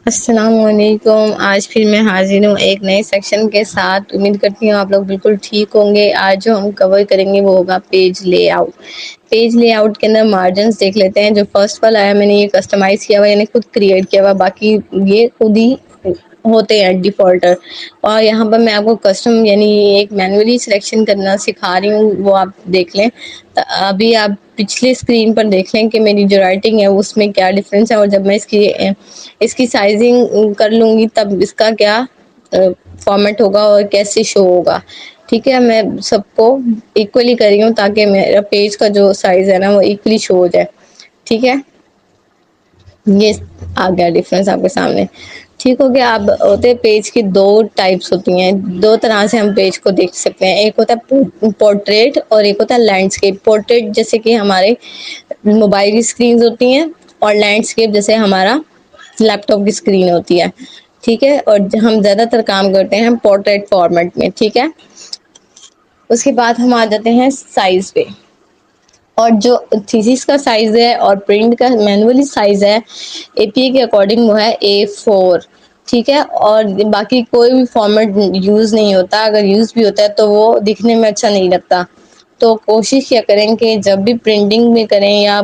السلام علیکم، آج پھر میں حاضر ہوں ایک نئے سیکشن کے ساتھ۔ امید کرتی ہوں آپ لوگ بالکل ٹھیک ہوں گے۔ آج جو ہم کور کریں گے وہ ہوگا page lay out. Page lay out کے اندر مارجنز دیکھ لیتے ہیں۔ جو فرسٹ والا ہے میں نے یہ کسٹمائز کیا ہوا، یعنی خود کریٹ کیا ہوا، باقی یہ خود ہی ہوتے ہیں ڈیفالٹر۔ اور یہاں پر میں آپ کو کسٹم یعنی ایک مینولی سلیکشن کرنا سکھا رہی ہوں، وہ آپ دیکھ لیں۔ ابھی آپ پچھلے اسکرین پر دیکھ لیں کہ میری جو رائٹنگ ہے اس میں کیا ڈفرینس ہے، اور جب میں اس کی سائزنگ کر لوں گی تب اس کا کیا فارمیٹ ہوگا اور کیسے شو ہوگا۔ ٹھیک ہے، میں سب کو ایکولی کر رہی ہوں تاکہ میرا پیج کا جو سائز ہے نا وہ ایکولی شو ہو جائے۔ ٹھیک ہے، یہ آ گیا ڈفرینس آپ کے سامنے۔ ٹھیک ہو گیا۔ اب ہوتے پیج کی دو ٹائپس ہوتی ہیں، دو طرح سے ہم پیج کو دیکھ سکتے ہیں۔ ایک ہوتا ہے پورٹریٹ اور ایک ہوتا ہے لینڈسکیپ۔ پورٹریٹ جیسے کہ ہمارے موبائل کی اسکرینز ہوتی ہیں، اور لینڈسکیپ جیسے ہمارا لیپ ٹاپ کی اسکرین ہوتی ہے۔ ٹھیک ہے، اور ہم زیادہ تر کام کرتے ہیں پورٹریٹ فارمیٹ میں۔ ٹھیک ہے، اس کے بعد ہم آ جاتے ہیں سائز پہ۔ اور جو تھیسس کا سائز ہے اور پرنٹ کا مینولی سائز ہے اے پی اے کے اکارڈنگ وہ ہے A4۔ ٹھیک ہے، اور باقی کوئی بھی فارمیٹ یوز نہیں ہوتا، اگر یوز بھی ہوتا ہے تو وہ دکھنے میں اچھا نہیں لگتا۔ تو کوشش کیا کریں کہ جب بھی پرنٹنگ میں کریں یا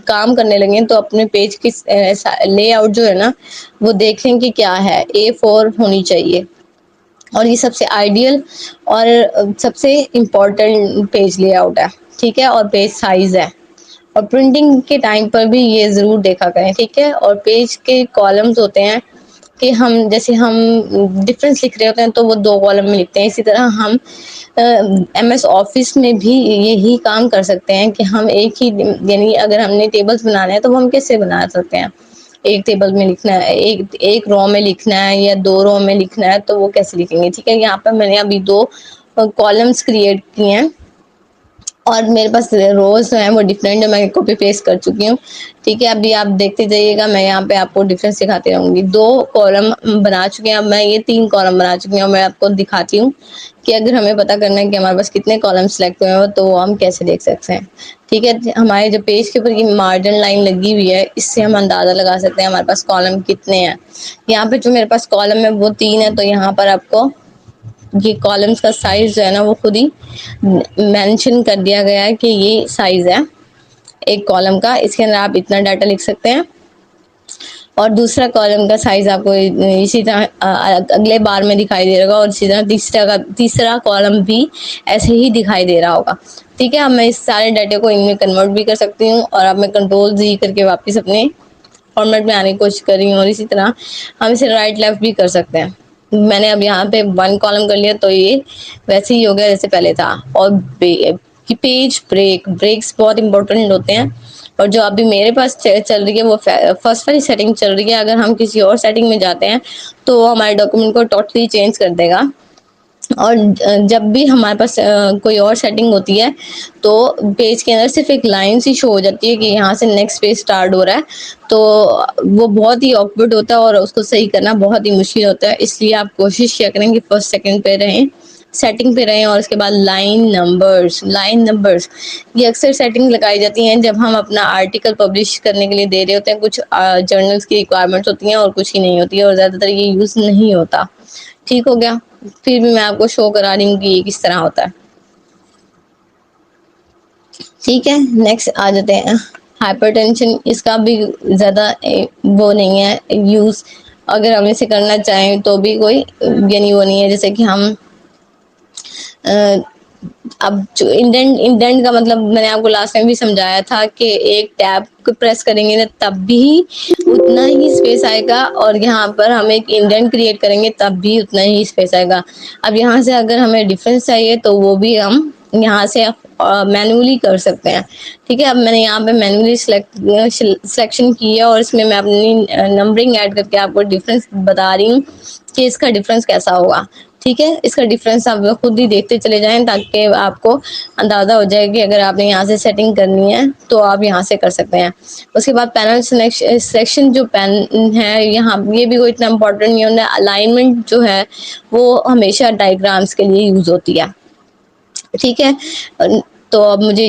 کام کرنے لگیں تو اپنے پیج کی لے آؤٹ جو ہے نا وہ دیکھیں کہ کیا ہے، A4 ہونی چاہیے۔ اور یہ سب سے آئیڈیل اور سب سے امپورٹنٹ پیج لے آؤٹ ہے۔ ٹھیک ہے، اور پیج سائز ہے۔ اور پرنٹنگ کے ٹائم پر بھی یہ ضرور دیکھا کریں۔ ٹھیک ہے، اور پیج کے کالمز ہوتے ہیں کہ ہم جیسے ہم ڈفرینس لکھ رہے ہوتے ہیں تو وہ دو کالم میں لکھتے ہیں، اسی طرح ہم ایم ایس آفس میں بھی یہی کام کر سکتے ہیں کہ ہم ایک ہی یعنی اگر ہم نے ٹیبلز بنانے ہیں تو وہ ہم کیسے بنا سکتے ہیں، ایک ٹیبل میں لکھنا ہے، ایک رو میں لکھنا ہے یا دو رو میں لکھنا ہے تو وہ کیسے لکھیں گے۔ ٹھیک ہے، یہاں پہ میں نے ابھی دو کالمز کریٹ کیے ہیں اور میرے پاس روز ہیں وہ ڈفرینٹ، میں کاپی پیسٹ کر چکی ہوں۔ ٹھیک ہے، ابھی آپ دیکھتے جائیے گا، میں یہاں پہ آپ کو ڈفرینس دکھاتی رہوں گی۔ دو کالم بنا چکے ہیں، اب میں یہ 3 کالم بنا چکی ہوں، میں آپ کو دکھاتی ہوں کہ اگر ہمیں پتہ کرنا ہے کہ ہمارے پاس کتنے کالم سلیکٹ ہوئے ہیں تو وہ ہم کیسے دیکھ سکتے ہیں۔ ٹھیک ہے، ہمارے جو پیج کے اوپر یہ مارجن لائن لگی ہوئی ہے اس سے ہم اندازہ لگا سکتے ہیں ہمارے پاس کالم کتنے ہیں۔ یہاں پہ جو میرے پاس کالم ہے وہ 3 ہے، تو یہاں پر آپ کو یہ کالمز کا سائز جو ہے نا وہ خود ہی مینشن کر دیا گیا ہے کہ یہ سائز ہے ایک کالم کا، اس کے اندر آپ اتنا ڈاٹا لکھ سکتے ہیں۔ اور دوسرا کالم کا سائز آپ کو اسی طرح اگلے بار میں دکھائی دے رہا ہوگا، اور اسی طرح تیسرا کالم بھی ایسے ہی دکھائی دے رہا ہوگا۔ ٹھیک ہے، اب میں اس سارے ڈاٹے کو ان میں کنورٹ بھی کر سکتی ہوں، اور اب میں کنٹرول Z کر کے واپس اپنے فارمیٹ میں آنے کی کوشش کر رہی ہوں، اور اسی طرح ہم اسے رائٹ لیفٹ بھی کر سکتے ہیں۔ میں نے اب یہاں پہ 1 کالم کر لیا تو یہ ویسے ہی ہو گیا جیسے پہلے تھا۔ اور پیج بریکس بہت امپورٹنٹ ہوتے ہیں، اور جو ابھی میرے پاس چل رہی ہے وہ فرسٹ والی سیٹنگ چل رہی ہے۔ اگر ہم کسی اور سیٹنگ میں جاتے ہیں تو وہ ہمارے ڈاکیومنٹ کو ٹوٹلی چینج کر دے گا۔ اور جب بھی ہمارے پاس کوئی اور سیٹنگ ہوتی ہے تو پیج کے اندر صرف ایک لائن سی شو ہو جاتی ہے کہ یہاں سے نیکسٹ پیج سٹارٹ ہو رہا ہے، تو وہ بہت ہی آکورڈ ہوتا ہے اور اس کو صحیح کرنا بہت ہی مشکل ہوتا ہے۔ اس لیے آپ کوشش کیا کریں کہ فرسٹ سیکنڈ پہ رہیں، سیٹنگ پہ رہیں، اور اس کے بعد لائن نمبرز یہ اکثر سیٹنگ لگائی جاتی ہیں جب ہم اپنا آرٹیکل پبلش کرنے کے لیے دے رہے ہوتے ہیں۔ کچھ جرنلز کی ریکوائرمنٹس ہوتی ہیں اور کچھ ہی نہیں ہوتی ہے، اور زیادہ تر یہ یوز نہیں ہوتا۔ ٹھیک ہو گیا، پھر بھی میں آپ کو شو کرا رہی ہوں کہ یہ کس طرح ہوتا ہے۔ ٹھیک ہے، نیکسٹ آ جاتے ہیں ہائپر ٹینشن۔ اس کا بھی زیادہ وہ نہیں ہے یوز، اگر ہم اسے کرنا چاہیں تو بھی کوئی یعنی وہ نہیں ہے، جیسے کہ ہم اب جو انڈینٹ کا مطلب میں نے آپ کو لاسٹ ٹائم بھی سمجھایا تھا کہ ایک ٹیب کو پریس کریں گے نا تب بھی اتنا ہی اسپیس آئے گا، اور یہاں پر ہم ایک انڈینٹ کریٹ کریں گے تب بھی اتنا ہی اسپیس آئے گا۔ اب یہاں سے اگر ہمیں ڈفرینس چاہیے تو وہ بھی ہم یہاں سے مینولی کر سکتے ہیں۔ ٹھیک ہے، اب میں نے یہاں پہ مینولی سلیکشن کی ہے، اور اس میں اپنی نمبرنگ ایڈ کر کے آپ کو ڈفرینس بتا رہی ہوں کہ اس کا ڈفرینس کیسا ہوگا۔ ٹھیک ہے، اس کا ڈفرینس آپ خود ہی دیکھتے چلے جائیں تاکہ آپ کو اندازہ ہو جائے کہ اگر آپ نے یہاں سے سیٹنگ کرنی ہے تو آپ یہاں سے کر سکتے ہیں۔ اس کے بعد پینل سلیکشن جو پین ہے یہاں یہ بھی کوئی اتنا امپورٹنٹ نہیں ہوتا۔ الائنمنٹ جو ہے وہ ہمیشہ ڈائیگرامس کے لیے یوز ہوتی ہے۔ ٹھیک ہے، تو اب مجھے